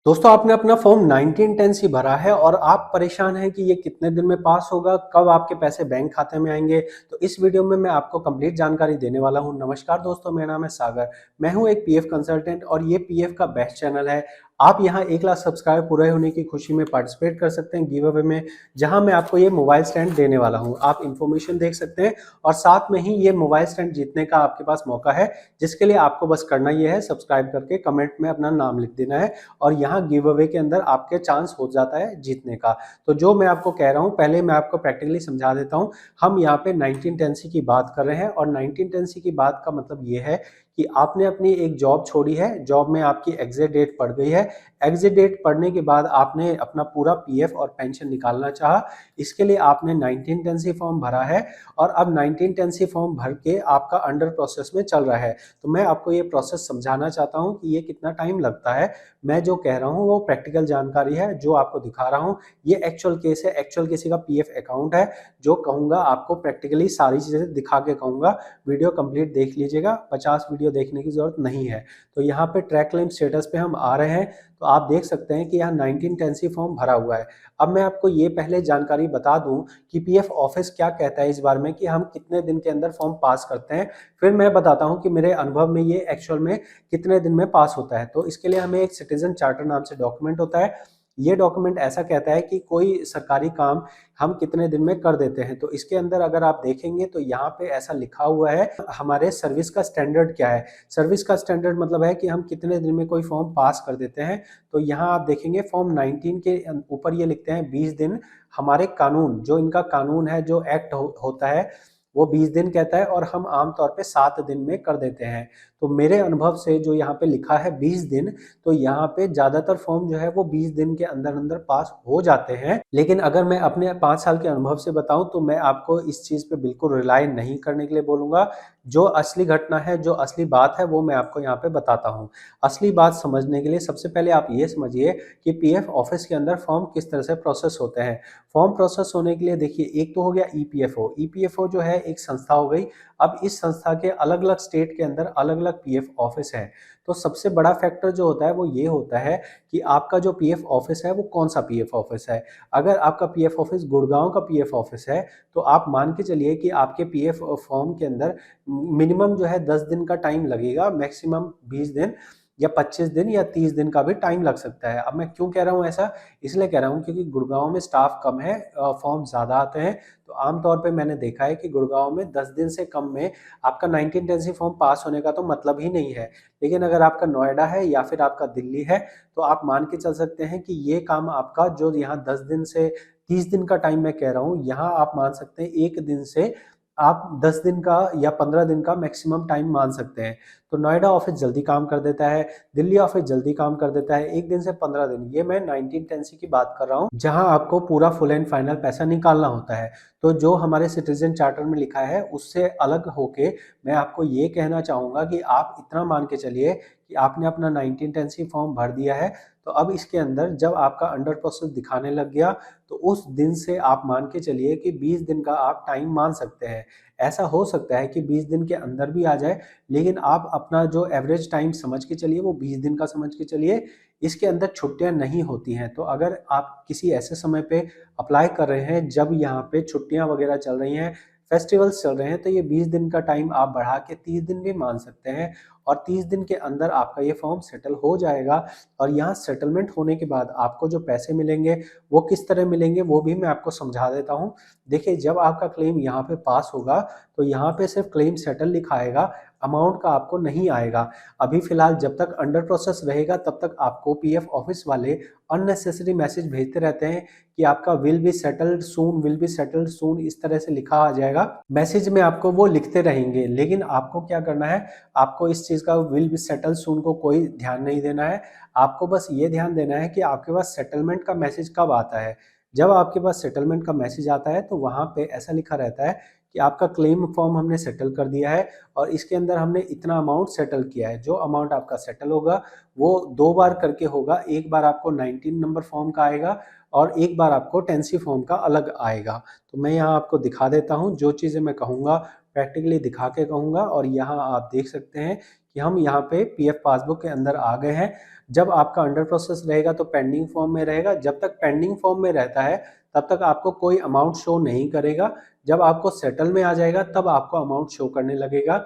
दोस्तों आपने अपना फॉर्म 1910 भरा है और आप परेशान हैं कि ये कितने दिन में पास होगा, कब आपके पैसे बैंक खाते में आएंगे। तो इस वीडियो में मैं आपको कंप्लीट जानकारी देने वाला हूं। नमस्कार दोस्तों, मेरा नाम है सागर। मैं हूं एक पीएफ कंसल्टेंट और ये पीएफ का बेस्ट चैनल है। आप यहां 1 लाख सब्सक्राइबर पूरे होने की खुशी में पार्टिसिपेट कर सकते हैं गिव अवे में, जहां मैं आपको ये मोबाइल स्टैंड देने वाला हूं। आप इन्फॉर्मेशन देख सकते हैं और साथ में ही ये मोबाइल स्टैंड जीतने का आपके पास मौका है, जिसके लिए आपको बस करना ये है, सब्सक्राइब करके कमेंट में अपना नाम लिख देना है और यहाँ गिव अवे के अंदर आपके चांस हो जाता है जीतने का। तो जो मैं आपको कह रहा हूँ, पहले मैं आपको प्रैक्टिकली समझा देता हूँ। हम यहाँ पे 1910 की बात कर रहे हैं और 1910 की बात का मतलब ये है कि आपने अपनी एक जॉब छोड़ी है, जॉब में आपकी एग्जिट डेट पड़ गई है। एग्जिट डेट पड़ने के बाद आपने अपना पूरा पीएफ और पेंशन निकालना चाहा, इसके लिए आपने 1910 फॉर्म भरा है और अब 1910 फॉर्म भर के आपका अंडर प्रोसेस में चल रहा है। तो मैं आपको ये प्रोसेस समझाना चाहता हूँ कि ये कितना टाइम लगता है। मैं जो कह रहा हूँ वो प्रैक्टिकल जानकारी है, जो आपको दिखा रहा हूँ ये एक्चुअल केस है, एक्चुअल किसी का पीएफ अकाउंट है। जो कहूँगा आपको प्रैक्टिकली सारी चीज़ें दिखा के कहूँगा। वीडियो कंप्लीट देख लीजिएगा, 50 वीडियो देखने की जरूरत नहीं है। तो यहाँ पे ट्रैक क्लेम स्टेटस पे हम आ रहे हैं, तो आप देख सकते हैं कि यहाँ 1910 फॉर्म भरा हुआ है। अब मैं आपको ये पहले जानकारी बता दूं कि पीएफ ऑफिस क्या कहता है इस बारे में कि हम कितने दिन के अंदर फॉर्म पास करते हैं। फिर मैं बताता हूं कि मेरे अनुभव में ये एक्चुअल में कितने दिन में पास होता है। तो इसके लिए हमें एक सिटीजन चार्टर नाम से डॉक्यूमेंट होता है। ये डॉक्यूमेंट ऐसा कहता है कि कोई सरकारी काम हम कितने दिन में कर देते हैं। तो इसके अंदर अगर आप देखेंगे तो यहाँ पे ऐसा लिखा हुआ है हमारे सर्विस का स्टैंडर्ड क्या है। सर्विस का स्टैंडर्ड मतलब है कि हम कितने दिन में कोई फॉर्म पास कर देते हैं। तो यहाँ आप देखेंगे फॉर्म 19 के ऊपर ये लिखते हैं 20 दिन। हमारे कानून, जो इनका कानून है, जो एक्ट होता है, वो 20 दिन कहता है और हम आमतौर पे 7 दिन में कर देते हैं। तो मेरे अनुभव से जो यहाँ पे लिखा है 20 दिन, तो यहाँ पे ज्यादातर फॉर्म जो है वो 20 दिन के अंदर अंदर पास हो जाते हैं। लेकिन अगर मैं अपने 5 साल के अनुभव से बताऊं तो मैं आपको इस चीज पे बिल्कुल रिलाई नहीं करने के लिए बोलूंगा। जो असली घटना है, जो असली बात है, वो मैं आपको यहाँ पे बताता हूँ। असली बात समझने के लिए सबसे पहले आप ये समझिए कि पीएफ ऑफिस के अंदर फॉर्म किस तरह से प्रोसेस होते हैं। फॉर्म प्रोसेस होने के लिए देखिए, एक तो हो गया ईपीएफओ। ईपीएफओ जो है एक संस्था हो गई। अब इस संस्था के अलग अलग स्टेट के अंदर अलग अलग पीएफ ऑफिस है। तो सबसे बड़ा फैक्टर जो होता है वो ये होता है कि आपका जो पीएफ ऑफिस है वो कौन सा पीएफ ऑफिस है। अगर आपका पीएफ ऑफिस गुड़गांव का पीएफ ऑफिस है तो आप मान के चलिए कि आपके पीएफ फॉर्म के अंदर मिनिमम जो है 10 दिन का टाइम लगेगा, मैक्सिमम 20 दिन या 25 दिन या 30 दिन का भी टाइम लग सकता है। अब मैं क्यों कह रहा हूँ ऐसा, इसलिए कह रहा हूँ क्योंकि गुड़गांव में स्टाफ कम है, फॉर्म ज़्यादा आते हैं। तो आमतौर पे मैंने देखा है कि गुड़गांव में 10 दिन से कम में आपका 1910 फॉर्म पास होने का तो मतलब ही नहीं है। लेकिन अगर आपका नोएडा है या फिर आपका दिल्ली है तो आप मान के चल सकते हैं कि ये काम आपका, जो यहाँ 10 दिन से 30 दिन का टाइम मैं कह रहा हूँ, यहाँ आप मान सकते हैं एक दिन से आप 10 दिन का या 15 दिन का मैक्सिमम टाइम मान सकते हैं। तो नोएडा ऑफिस जल्दी काम कर देता है, दिल्ली ऑफिस जल्दी काम कर देता है, एक दिन से 15 दिन। ये मैं 1910 की बात कर रहा हूँ, जहां आपको पूरा फुल एंड फाइनल पैसा निकालना होता है। तो जो हमारे सिटीजन चार्टर में लिखा है उससे अलग होके मैं आपको ये कहना चाहूंगा कि आप इतना मान के चलिए कि आपने अपना 1910 फॉर्म भर दिया है। तो अब इसके अंदर जब आपका अंडर प्रोसेस दिखाने लग गया तो उस दिन से आप मान के चलिए कि 20 दिन का आप टाइम मान सकते हैं। ऐसा हो सकता है कि 20 दिन के अंदर भी आ जाए, लेकिन आप अपना जो एवरेज टाइम समझ के चलिए वो 20 दिन का समझ के चलिए। इसके अंदर छुट्टियां नहीं होती हैं। तो अगर आप किसी ऐसे समय पे अप्लाई कर रहे हैं जब यहाँ पे छुट्टियां वगैरह चल रही हैं, फेस्टिवल्स चल रहे हैं, तो ये 20 दिन का टाइम आप बढ़ा के 30 दिन भी मान सकते हैं और 30 दिन के अंदर आपका ये फॉर्म सेटल हो जाएगा। और यहाँ सेटलमेंट होने के बाद आपको जो पैसे मिलेंगे वो किस तरह मिलेंगे वो भी मैं आपको समझा देता हूँ। देखिए, जब आपका क्लेम यहाँ पे पास होगा तो यहाँ पे सिर्फ क्लेम सेटल लिखाएगा, अमाउंट का आपको नहीं आएगा। अभी फिलहाल जब तक अंडर प्रोसेस रहेगा तब तक आपको पीएफ ऑफिस वाले अननेसेसरी मैसेज भेजते रहते हैं कि आपका will be settled soon, will be settled soon, इस तरह से लिखा आ जाएगा मैसेज में, आपको वो लिखते रहेंगे। लेकिन आपको क्या करना है, आपको इस चीज का विल बी सेटल्ड सून को कोई ध्यान नहीं देना है। आपको बस ये ध्यान देना है कि आपके पास सेटलमेंट का मैसेज कब आता है। जब आपके पास सेटलमेंट का मैसेज आता है तो वहां पे ऐसा लिखा रहता है कि आपका क्लेम फॉर्म हमने सेटल कर दिया है और इसके अंदर हमने इतना अमाउंट सेटल किया है। जो अमाउंट आपका सेटल होगा वो 2 बार करके होगा। एक बार आपको 19 नंबर फॉर्म का आएगा और एक बार आपको 10C फॉर्म का अलग आएगा। तो मैं यहाँ आपको दिखा देता हूँ, जो चीज़ें मैं कहूँगा प्रैक्टिकली दिखा के कहूँगा। और यहाँ आप देख सकते हैं कि हम यहाँ पे पीएफ पासबुक के अंदर आ गए हैं। जब आपका अंडर प्रोसेस रहेगा तो पेंडिंग फॉर्म में रहेगा। जब तक पेंडिंग फॉर्म में रहता है तब तक आपको कोई अमाउंट शो नहीं करेगा। जब आपको सेटल में आ जाएगा तब आपको अमाउंट शो करने लगेगा।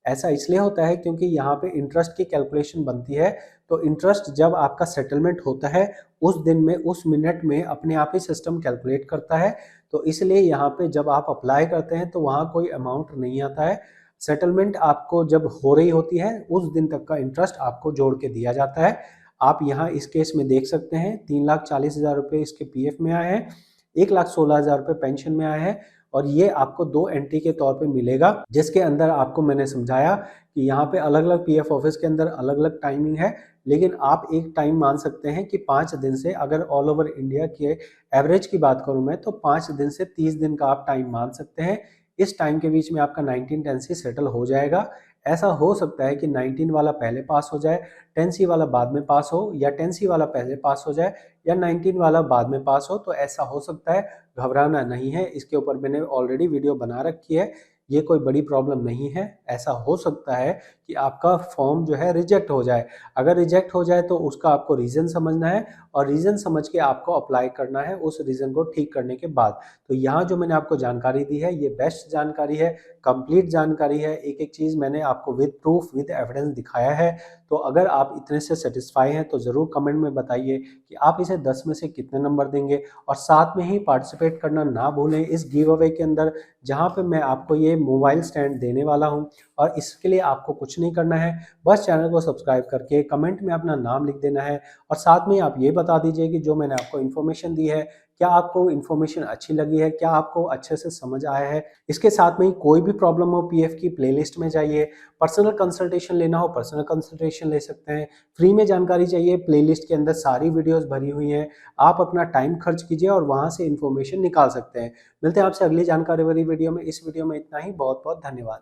ऐसा इसलिए होता है क्योंकि यहाँ पे इंटरेस्ट की कैलकुलेशन बनती है। तो इंटरेस्ट जब आपका सेटलमेंट होता है उस दिन में, उस मिनट में अपने आप ही सिस्टम कैलकुलेट करता है। तो इसलिए यहाँ पे जब आप अप्लाई करते हैं तो वहाँ कोई अमाउंट नहीं आता है। सेटलमेंट आपको जब हो रही होती है उस दिन तक का इंटरेस्ट आपको जोड़ के दिया जाता है। आप यहाँ इस केस में देख सकते हैं 3,40,000 रुपये इसके पीएफ में आए हैं, 1,16,000 रुपये पेंशन में आए हैं। और ये आपको 2 एंट्री के तौर पे मिलेगा, जिसके अंदर आपको मैंने समझाया कि यहाँ पे अलग अलग पीएफ ऑफिस के अंदर अलग अलग टाइमिंग है। लेकिन आप एक टाइम मान सकते हैं कि 5 दिन से, अगर ऑल ओवर इंडिया के एवरेज की बात करूं मैं, तो 5 दिन से 30 दिन का आप टाइम मान सकते हैं। इस टाइम के बीच में आपका 19 10C सेटल हो जाएगा। ऐसा हो सकता है कि 19 वाला पहले पास हो जाए, 10C वाला बाद में पास हो, या 10C वाला पहले पास हो जाए, या 19 वाला बाद में पास हो। तो ऐसा हो सकता है, घबराना नहीं है। इसके ऊपर मैंने ऑलरेडी वीडियो बना रखी है। ये कोई बड़ी प्रॉब्लम नहीं है। ऐसा हो सकता है कि आपका फॉर्म जो है रिजेक्ट हो जाए। अगर रिजेक्ट हो जाए तो उसका आपको रीज़न समझना है, और रीज़न समझ के आपको अप्लाई करना है उस रीज़न को ठीक करने के बाद। तो यहाँ जो मैंने आपको जानकारी दी है ये बेस्ट जानकारी है, कंप्लीट जानकारी है। एक एक चीज़ मैंने आपको विद प्रूफ, विद एविडेंस दिखाया है। तो अगर आप इतने से सेटिस्फाई हैं तो ज़रूर कमेंट में बताइए कि आप इसे 10 में से कितने नंबर देंगे। और साथ में ही पार्टिसिपेट करना ना भूलें इस गिव अवे के अंदर, जहाँ पे मैं आपको ये मोबाइल स्टैंड देने वाला हूँ। और इसके लिए आपको कुछ नहीं करना है, बस चैनल को सब्सक्राइब करके कमेंट में अपना नाम लिख देना है। और साथ में आप ये बता दीजिए कि जो मैंने आपको इन्फॉर्मेशन दी है, क्या आपको इन्फॉर्मेशन अच्छी लगी है, क्या आपको अच्छे से समझ आया है। इसके साथ में ही कोई भी प्रॉब्लम हो पीएफ की, प्लेलिस्ट में जाइए। पर्सनल कंसल्टेशन लेना हो पर्सनल कंसल्टेशन ले सकते हैं। फ्री में जानकारी चाहिए, प्लेलिस्ट के अंदर सारी वीडियोस भरी हुई हैं। आप अपना टाइम खर्च कीजिए और वहां से इन्फॉर्मेशन निकाल सकते हैं। मिलते हैं आपसे अगली जानकारी वाली वीडियो में। इस वीडियो में इतना ही। बहुत बहुत धन्यवाद।